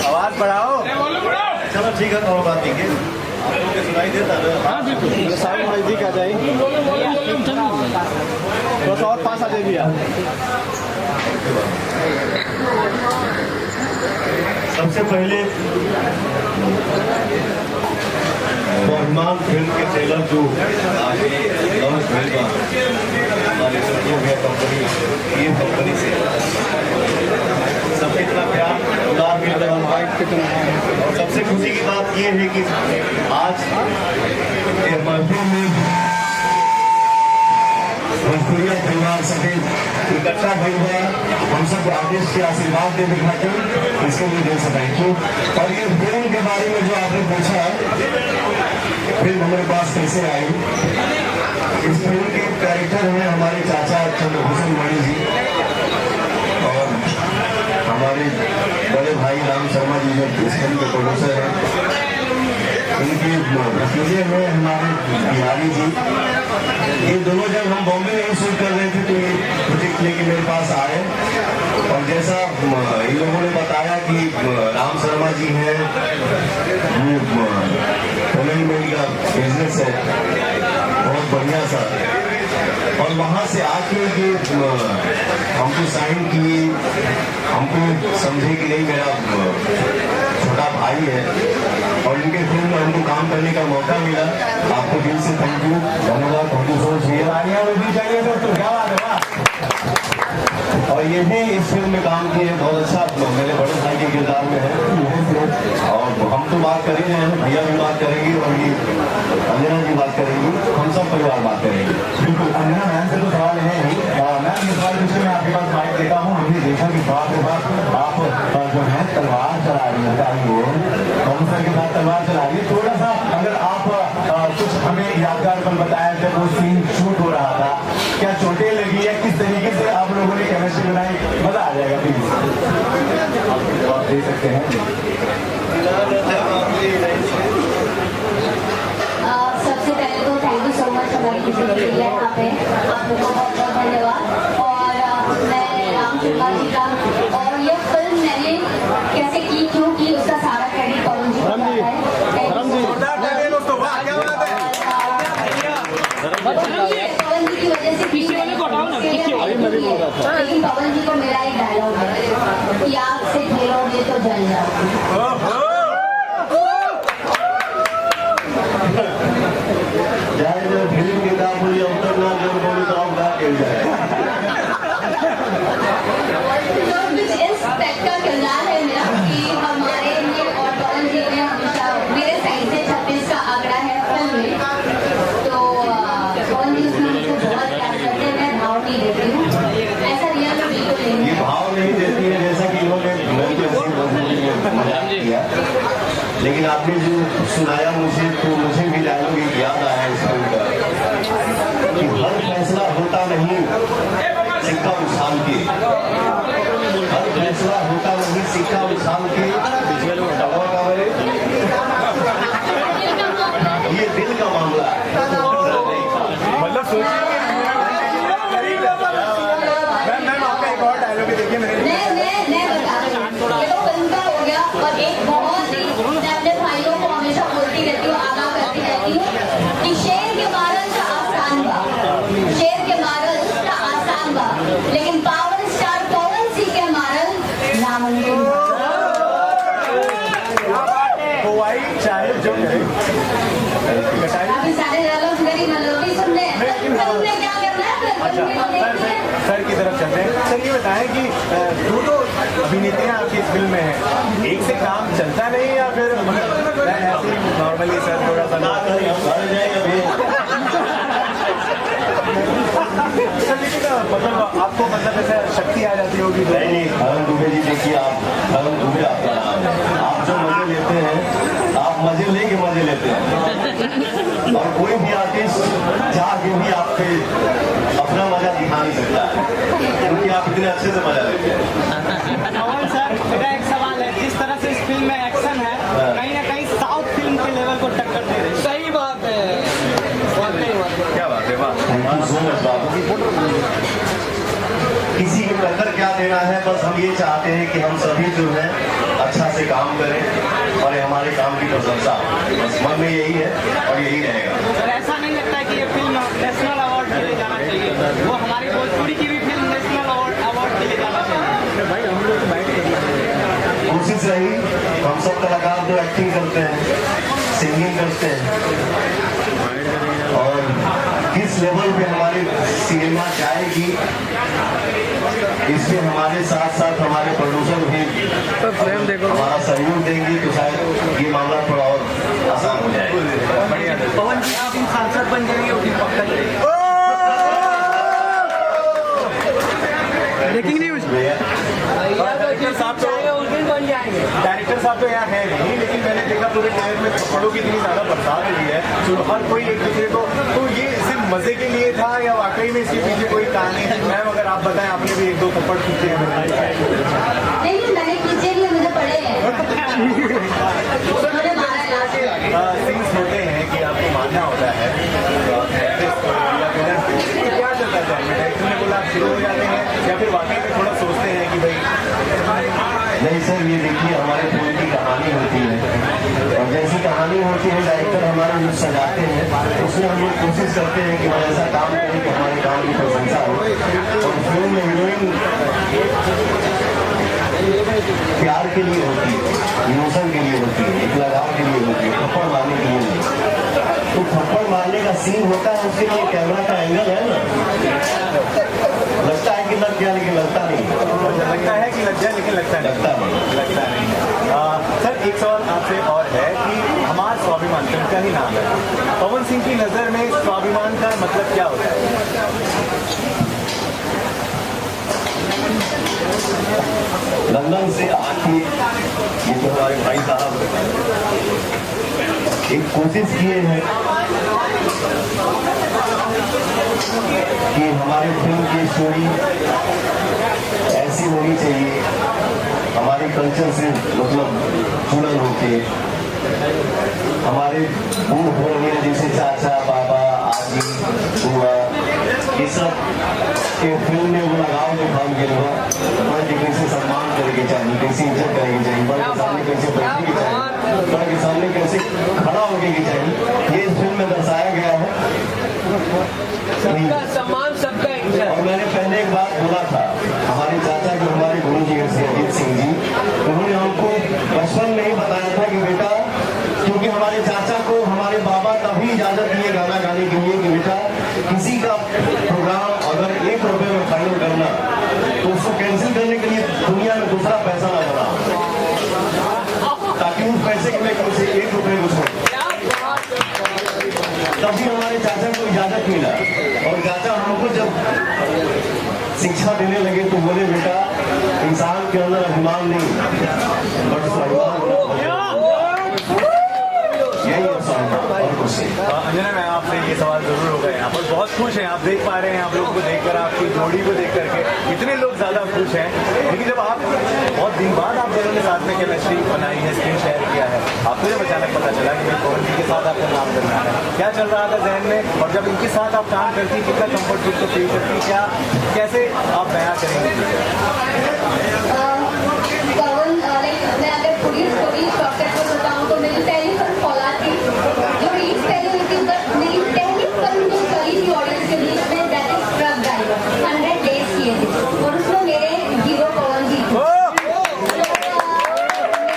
आवाज बढ़ाओ। चलो ठीक है, थोड़ा बात कीजिए, आप लोगों को सुनाई देता है। हाँ बिल्कुल, साउंड नजदीक आ जाए, बस और पास आ जाए भैया। सबसे पहले बहमान फिल्म के ट्रेलर जो आज लॉन्च होगा हमारी कंपनी ये कंपनी से सबसे इतना प्यार उदार मिल रहा है। और सबसे खुशी की बात ये है कि आज महफिल में भोजपुरिया परिवार समेत इकट्ठा भई है। हम सब आदेश के आशीर्वाद दे दिखाते इसके लिए दिल से थैंक यू। और ये फिल्म के बारे में जो आपने पूछा, फिल्म हमारे पास कैसे आई, इस फिल्म के कैरेक्टर हैं हमारे चाचा चंद्रभूषण मणि जी और हमारे बड़े भाई राम शर्मा जी जो इस फिल्म के प्रोड्यूसर हैं। इनके भतीजे हैं हमारे बिहारी जी। ये दोनों जब हम बॉम्बे में शूट कर रहे थे तो ये प्रोजेक्ट लेके मेरे पास आए और जैसा इन लोगों ने बताया कि राम शर्मा जी हैं, पेमेंट मिल का बिजनेस है बहुत बढ़िया सा, और वहाँ से आके ये हमको साइन किए, हमको समझे कि नहीं मेरा छोटा भाई है और इनके फिल्म में हमको काम करने का मौका मिला। आपको दिल से थैंक यू, धन्यवाद, थैंक यू सो मच। भी चाहिए दोस्तों, क्या बात है। और ये भी इस फिल्म में काम किए बहुत अच्छा, मेरे बड़े भाई के किरदार में है। और हम तो बात कर ही रहे हैं, भैया भी बात करेंगी और ये अंजना जी बात करेंगी, हम सब परिवार बात करेंगे। बिल्कुल, अंजना मैम से तो सवाल है ही। मैम इस बार विषय में आपके पास माइक देता हूँ। हमने देखा कि बात के बाद आप जो है तलवार चला रही है, कौन सर के साथ तलवार चला रही है। थोड़ा सा अगर आप कुछ हमें यादगार पल बताया जब वो सीन शूट हो रहा था, क्या चोटें लगी है, किस तरीके से आप लोगों ने केमिस्ट्री बनाई, मजा आ जाएगा प्लीज। आप दे सकते हैं। सबसे पहले तो थैंक यू सो मच हमारी किसी के लिए यहाँ पे, आप लोगों को बहुत बहुत धन्यवाद। और मैं राम शर्मा जी का, और ये फिल्म मैंने कैसे की, क्यों की, उसका सारा क्रेडिट पवन जी को जाता है। पवन जी की वजह से लेकिन पवन जी को मेरा एक डायलॉग है कि आग से खेलोगे तो जल जाओगे। फिल्म की किताब मुझे अवतर ना जब बोली तो आप गा के जाए। इस टाइप का किरदार है मेरा कि हमारे लिए, और पवन जी ने हमेशा मेरे साइड से 26 का आंकड़ा है फिल्म में, तो पवन जी उसमें मुझे बहुत प्यार करते हैं। मैं भाव नहीं देती हूँ, ऐसा रियल में बिल्कुल नहीं। ये भाव नहीं देती है जैसा कि इन्होंने किया, लेकिन आपने जो सुनाया मुझे, तो मुझे भी डायलॉग याद आया इस फिल्म का कि हर फैसला होता नहीं सिक्का उछाल के, हर फैसला होता नहीं सिक्का उछाल के, ये दिल का मामला है। मतलब सोचिए मैम आपका एक और डायलॉग देखिए मेरे। मैं बता रही हूँ, ये तो फिल्म का हो गया। और एक बहुत ही अपने भाइयों को हमेशा बोलती रहती हूँ, आगाह करती रहती हूँ कि शेर के मारल का आसान बा, शेर के मारल का आसान बा, लेकिन पावर स्टार पवन सिंह के मारल नामुमकिन। चाहे जो करे अभी सारे डायलॉग मेरी मेलोडी सुन रहे हैं, फिल्म क्या करना है। सर की तरफ चलते हैं। सर ये बताएं कि दो तो अभिनेत्रियां आपकी इस फिल्म में हैं, एक से काम चलता नहीं या फिर ऐसे नॉर्मली सर थोड़ा सा ना मतलब आपको मतलब ऐसा शक्ति आ जाती होगी। नहीं, अरुण दुबे जी देखिए, आप अरुण दुबे आपका नाम, आप जो मजे लेते हैं, आप मजे लेके मजे लेते हैं, और कोई भी आर्टिस्ट चाह के भी आपके अपना मजा दिखा नहीं सकता है, क्योंकि आप इतने अच्छे से मजा लेते हैं। पवन सर, मेरा एक सवाल है, जिस तरह से इस फिल्म में एक्शन है, कहीं ना कहीं साउथ फिल्म के लेवल को टक्कर दे रही है। सही बात है, क्या बात है, वाह। किसी को टक्कर क्या देना है, बस हम ये चाहते हैं कि हम सभी जो है अच्छा से काम प्रशंसा, बस मन में यही है और यही रहेगा। सर ऐसा नहीं लगता है कि ये फिल्म नेशनल अवार्ड के लिए जाना चाहिए? वो हमारी भोजपुरी की भी फिल्म नेशनल अवार्ड के लिए जाना चाहिए। कोशिश रही, हम सब कलाकार जो एक्टिंग करते हैं, सिंगिंग करते हैं, और किस लेवल पे हमारी सिनेमा जाएगी, इसमें हमारे साथ साथ हमारे प्रोड्यूसर भी हमारा सहयोग देंगे तो शायद ये मामला थोड़ा और आसान हो जाएगा। पवन जी आप इन सांसद बन जाएंगे उसकी पक्का ब्रेकिंग न्यूज। डायरेक्टर साहब तो यहाँ है नहीं, लेकिन मैंने देखा पूरे शहर में थप्पड़ों की इतनी ज्यादा बरसात हुई है, हर कोई एक दूसरे को, तो ये सिर्फ मजे के लिए था या वाकई में इसके पीछे कोई कहानी? मैम अगर आप बताएं, आपने भी एक दो थप्पड़ खींचे हैं? नहीं, मैंने खींचे नहीं, मुझे पड़े हैं। उन्होंने मारा है लास्ट में। सीन्स होते हैं कि आपको मानना होता है एक्ट्रेस को या विलन को, तो क्या चलता है? डायरेक्टर ने बोला आप शुरू हो जाते हैं या फिर वाकई में थोड़ा सोचते हैं कि भाई? नहीं सर, ये देखिए हमारे फिल्म की कहानी होती है, और जैसी कहानी होती है डायरेक्टर हमारे जो सजाते हैं उसमें हम लोग कोशिश करते हैं कि हम ऐसा काम करें कि हमारे काम की प्रशंसा हो। और फिल्म में हीरोइन प्यार के लिए होती है, इमोशन के लिए होती है, एक लगाव के लिए होती है, थप्पड़ मारने के लिए नहीं। तो थप्पड़ मारने का सीन होता है, उसके लिए कैमरा का एंगल है ना, लगता है कि लग गया लेकिन लगता नहीं, लगता है कि लग जाए लेकिन लगता नहीं। लगता नहीं। सर एक सवाल आपसे और है कि हमारा स्वाभिमान फिल्म का ही नाम है, पवन सिंह की नजर में स्वाभिमान का मतलब क्या होता है? लंदन से आके ये तो हमारे भाई साहब एक कोशिश किए हैं कि हमारे फिल्म की स्टोरी ऐसी होनी चाहिए, हमारे कल्चर से मतलब जुड़ल होके, हमारे बूढ़ हो रहे जैसे चाचा बाबा आदि बुआ, ये सब के फिल्म में वो लगाव जो काम के हुआ, बड़े कैसे सम्मान करके चाहिए, कैसे इज्जत करेगी चाहिए, बड़े के सामने कैसे बैठने की चाहिए, बड़े के सामने कैसे खड़ा होने की चाहिए, ये इस फिल्म में दर्शाया गया है। सबका सम्मान, सबका इज्जत। और मैंने पहले एक बात बोला था, हमारे चाचा जो हमारे गुरु जी हैं अजीत सिंह जी, उन्होंने हमको बचपन में ही बताया था कि बेटा, क्योंकि हमारे चाचा को हमारे बाबा तभी इजाजत दिए गाना गाने के लिए कि बेटा किसी का प्रोग्राम अगर ₹1 में फाइनल करना तो उसको कैंसिल करने के लिए दुनिया में दूसरा पैसा ना बनाओ, ताकि उस पैसे के में कम से ₹1 घुसो। तभी हमारे चाचा को इजाजत मिला, और चाचा हमको जब शिक्षा देने लगे तो बोले बेटा इंसान के अंदर अभिमान नहीं बट स्वाभिमान, यही और कुछ नहीं। अंजना मैम आपसे ये सवाल जरूर होगा, यहाँ पर बहुत खुश हैं, आप देख पा रहे हैं, आप लोगों को देखकर, आपकी जोड़ी को देख करके इतने लोग ज्यादा खुश हैं, लेकिन जब आप बहुत दिन बाद आप दोनों ने साथ में केमिस्ट्री बनाई है, स्क्रीन शेयर किया है, आपको जब अचानक पता चला कि पवन जी के साथ आपको काम करना है, क्या चल रहा था जहन में? और जब इनके साथ आप काम करती, कितना कम्फर्ट फील करती, क्या कैसे आप बयां करेंगे? पवन, मैं अगर पूरी स्टोरी शॉर्टकट में बताऊँ तो मेरी पहली फिल्म फौलाद थी, जो रिलीज पहले हुई थी, बट मेरी पहली फिल्म जो चली थी ऑडियंस के बीच में, that is truck driver, 100 days किए थे, और उसमें मेरे हीरो पवन जी थे।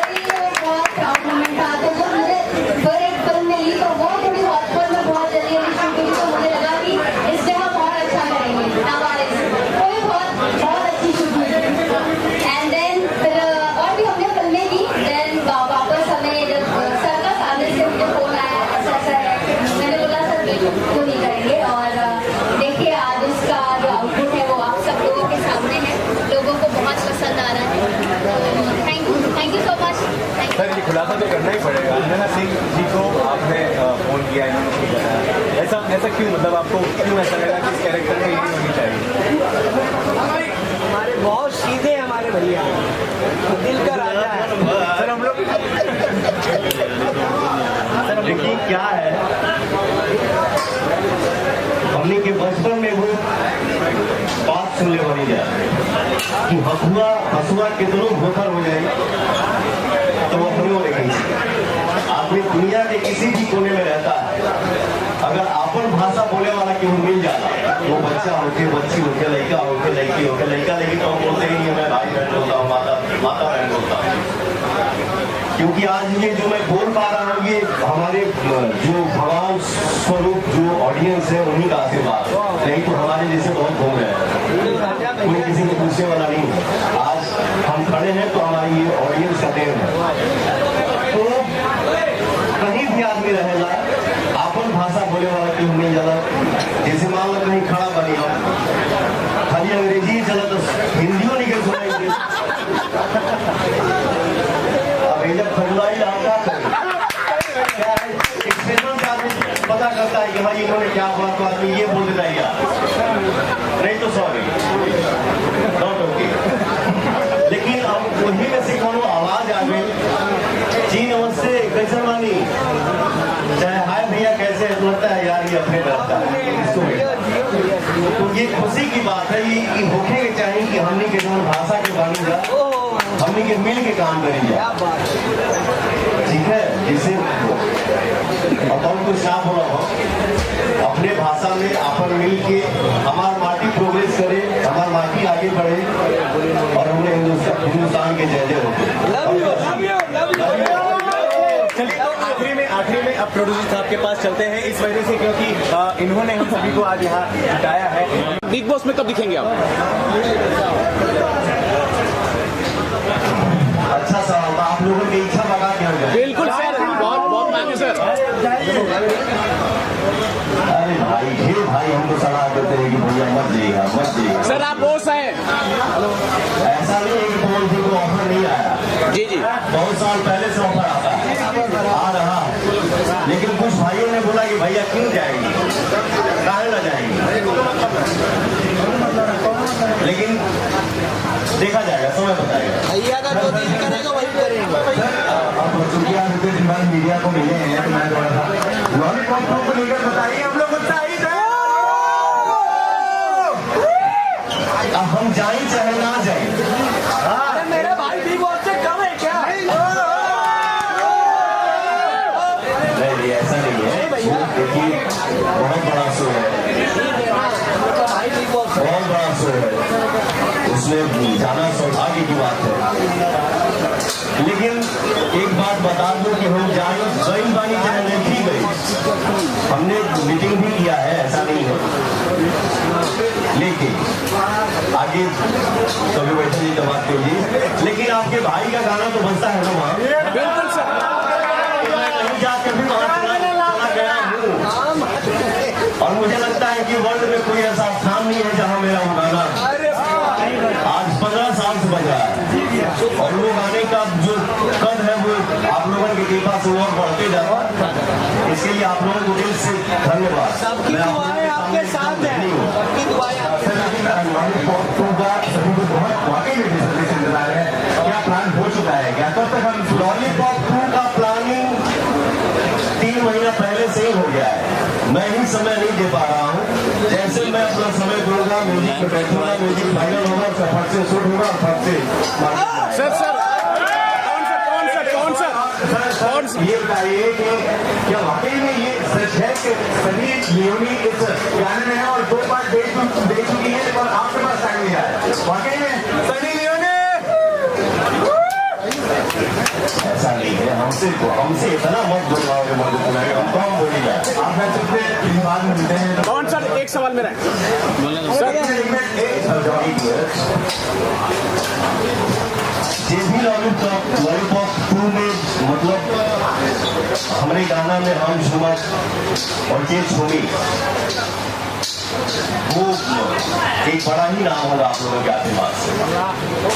मेरी बहुत प्राउड मोमेंट था, तो जब मुझे फिर एक फिल्म मिली तो वो थोड़ी हॉस्पिटल में बहुत जल्दी शूट हुई, तो मुझे लगा कि इससे हम बहुत अच्छा करेंगे नावाले से, तो ये बहुत अच्छी शूट हुई। एंड देन फिर और भी हमने फिल्में की, देन वापस हमें जब सर का सामने से मुझे फोन आया, सर मैंने बोला सर क्यों नहीं करेंगे, और देखिए आज उसका जो आउटपुट है वो आप सब लोगों के सामने है, लोगों को बहुत पसंद आ रहा है, thank you so much. Sir ये खुलासा तो करना ही पड़ेगा, अंजना सिंह जी को आपने फोन किया, इन्होंने कुछ बताया, ऐसा क्यों, मतलब आपको क्यों ऐसा लगा कि इस कैरेक्टर में ये होनी चाहिए? हमारे बहुत सीधे हमारे भैया, दिल का राजा है। सर हम लोग देखिए क्या है, हमने के बचपन में वो बात सुनने वाली जाए कि हसुआ कितनों भोकर हो जाए तो वो अपने वो देखेंगे, आदमी क्योंकि आज ये जो मैं बोल पा रहा हूँ ये हमारे जो भगवान स्वरूप जो ऑडियंस है उन्हीं का आशीर्वाद, नहीं तो हमारे जैसे बहुत घूम रहे हैं, कोई किसी को पूछने वाला नहीं है। आज हम खड़े हैं तो हमारी ये ऑडियंस का देन है। तो कहीं भी आदमी रहेगा अपन भाषा बोले वाला क्यों नहीं ज्यादा, जैसे मान लो कहीं खड़ा बनी हो खाली अंग्रेजी चला तो हिंदियों नहीं कर सुनाएंगे। अब ये जब खजुराई लाता पता करता है कि भाई इन्होंने क्या बोला तो आदमी ये बोल देता है यार, नहीं तो सॉरी नॉट ओके। लेकिन अब वही में से कोनो आवाज आ गई जी नमस्ते कैसे मानी चाहे हाय भैया कैसे है, लगता है यार ये अपने करता है। तो ये खुशी की बात है, ये होके के चाहिए कि हमने के जो भाषा के बानी जा हमने के मिल के काम करेंगे, ठीक है। जिसे और कुछ ना बोला हो अपने भाषा में अपन मिल के हमार माटी प्रोग्रेस करे, हमार माटी आगे बढ़े और हमने हिंदुस्तान के जय जय होते। चलिए आखिरी में अब प्रोड्यूसर साहब के पास चलते हैं, इस वजह से क्योंकि इन्होंने हम सभी को आज यहाँ जुटाया है। बिग बॉस में कब दिखेंगे आप? अच्छा सर, आप लोगों की इच्छा बता क्या जाए? बिल्कुल सर, बहुत मांगे सर। अरे भाई हमको सलाह देते हैं कि भैया मत जाइएगा सर। आप बोस हैं? ऐसा नहीं है कि कौन सी को ऑफर नहीं आया, जी बहुत साल पहले से ऑफर आ रहा, लेकिन कुछ भाइयों ने बोला कि भैया क्यों जाएंगे, काहे ना जाएंगे, लेकिन देखा जाएगा, समय बताएगा। भैया का जो दिल करेगा वही करेंगे। अब चूंकि आप इतने दिन बाद मीडिया को मिले हैं तो मैं थोड़ा सा लॉलीपॉप को लेकर बताइए, हम लोग उत्साहित हैं। अब हम जाए चाहे ना जाए, अरे मेरे भाई बिग बॉस से कम है क्या? नहीं ऐसा नहीं है, देखिए बहुत बड़ा शो है, बहुत बड़ा शो है, उसमें जाना सौभाग्य की बात है। लेकिन एक बात बता दूं कि हम जाने गई बानी चाहे नहीं गई, हमने मीटिंग भी किया है, ऐसा नहीं है, लेकिन आगे कभी बैठे जी तो बात कीजिए। लेकिन आपके भाई का गाना तो बनता है ना वहाँ, बिल्कुल सर। मैं कहीं जाकर भी वहाँ चला गया हूँ और मुझे लगता है कि वर्ल्ड में कोई ऐसा स्थान नहीं है जहाँ मेरा वो गाना आज 15 साल से बज रहा है और वो गाने का जो कद है वो आप लोगों की कृपा से और बढ़ते जा रहा है। इसके लिए आप लोगों को दिल से धन्यवाद। सबकी दुआएं आपके साथ हैं, सबकी दुआएं आपके साथ हैं। लॉलीपॉप का सभी को बहुत वाकई में डिसर्टेशन इंतजार है, क्या प्लान हो चुका है क्या? तब तक हम लॉलीपॉप 2 का प्लानिंग 3 महीना पहले से ही हो गया है, मैं ही समय नहीं दे पा रहा हूँ। जैसे मैं अपना समय दूंगा, म्यूजिक पे बैठूंगा, म्यूजिक फाइनल होगा, फट से शूट होगा, फट से सर कौन ये बताइए कि क्या वाकई में ये सच है कि सनी लियोनी इस गाने में है और 2 पार्ट देख चुकी है और आपके पास टाइम नहीं आया, वाकई में सनी लियोनी? ऐसा नहीं है, हमसे इतना मत बोलवाओगे, हम कौन बोलेगा। आप मैं सबसे बाद में मिलते हैं। कौन सर? एक सवाल मेरा जेबी लॉलीपॉप 2 में मतलब हमारे गाना में हम झूमक और ये झूमी वो एक बड़ा ही नाम होगा आप लोगों के आशीर्वाद से।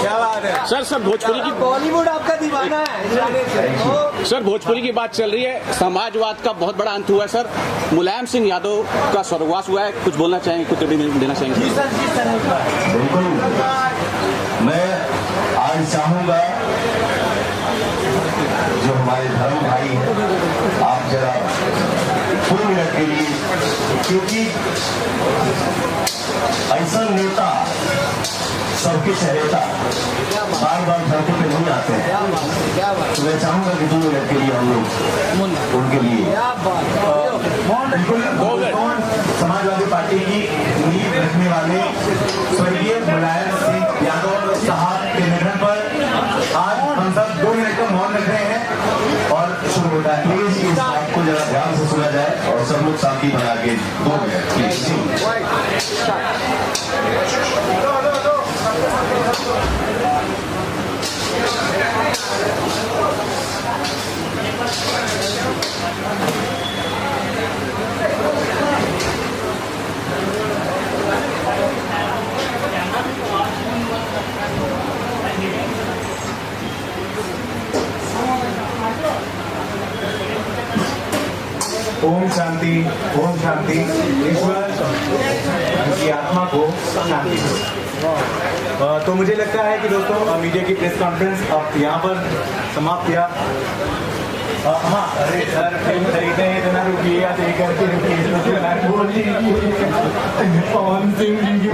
क्या बात है सर भोजपुरी की बॉलीवुड आपका दीवाना है। सर भोजपुरी की बात चल रही है, समाजवाद का बहुत बड़ा अंत हुआ है सर, मुलायम सिंह यादव का स्वर्गवास हुआ है, कुछ बोलना चाहेंगे, कुछ देना चाहेंगे? बिल्कुल, मैं आज चाहूंगा जो हमारे धर्म भाई हैं आप जरा 2 मिनट के लिए, क्योंकि ऐसा नेता सबके चहेता बार बार धरती पे नहीं आते हैं, तो मैं चाहूंगा कि 2 मिनट के लिए हम लोग उनके लिए बिल्कुल समाजवादी पार्टी की नींव रखने वाले स्वर्गीय मुलायम सिंह यादव साहब के निधन पर आज हम सब 2 मिनट का मौन रख रहे हैं। प्लीज इस बात को जरा ध्यान से सुना जाए और सब लोग शांति बना के 2 मिनट प्लीज। ओम शांति, ओम शांति। ईश्वर उनकी आत्मा को शांति दो। तो मुझे लगता है कि दोस्तों मीडिया की प्रेस कॉन्फ्रेंस अब यहाँ पर समाप्त किया। हाँ, अरे सर फिल्म खरीदे हैं इतना रुकिए या करके रुकिए। पवन सिंह जी